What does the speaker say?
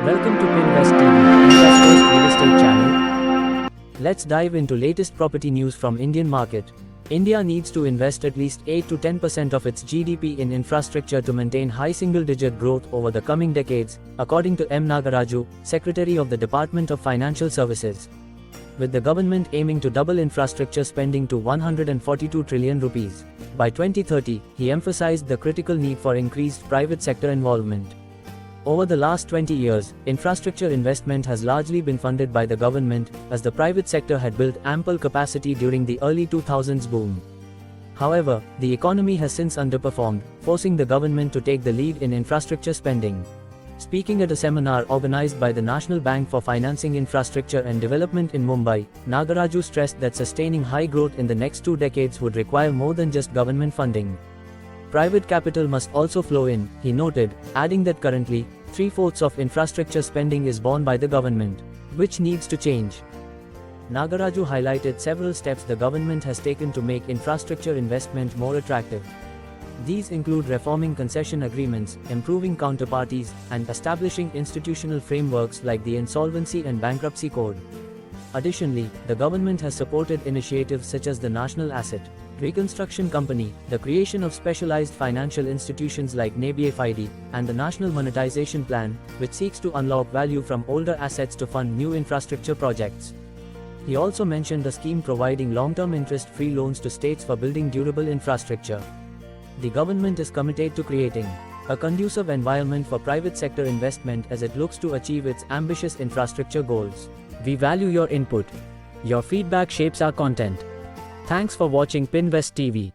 Welcome to Pinvest TV, India's first real estate channel. Let's dive into latest property news from Indian market. India needs to invest at least 8 to 10% of its GDP in infrastructure to maintain high single-digit growth over the coming decades, according to M. Nagaraju, Secretary of the Department of Financial Services. With the government aiming to double infrastructure spending to 142 trillion rupees by 2030, he emphasized the critical need for increased private sector involvement. Over the last 20 years, infrastructure investment has largely been funded by the government, as the private sector had built ample capacity during the early 2000s boom. However, the economy has since underperformed, forcing the government to take the lead in infrastructure spending. Speaking at a seminar organized by the National Bank for Financing Infrastructure and Development in Mumbai, Nagaraju stressed that sustaining high growth in the next 2 decades would require more than just government funding. Private capital must also flow in, he noted, adding that currently, 3/4 of infrastructure spending is borne by the government, which needs to change. Nagaraju highlighted several steps the government has taken to make infrastructure investment more attractive. These include reforming concession agreements, improving counterparties, and establishing institutional frameworks like the Insolvency and Bankruptcy Code. Additionally, the government has supported initiatives such as the National Asset Reconstruction Company, the creation of specialized financial institutions like NABFID, and the National Monetization Plan, which seeks to unlock value from older assets to fund new infrastructure projects. He also mentioned a scheme providing long-term interest-free loans to states for building durable infrastructure. The government is committed to creating a conducive environment for private sector investment as it looks to achieve its ambitious infrastructure goals. We value your input. Your feedback shapes our content. Thanks for watching Pinvest TV.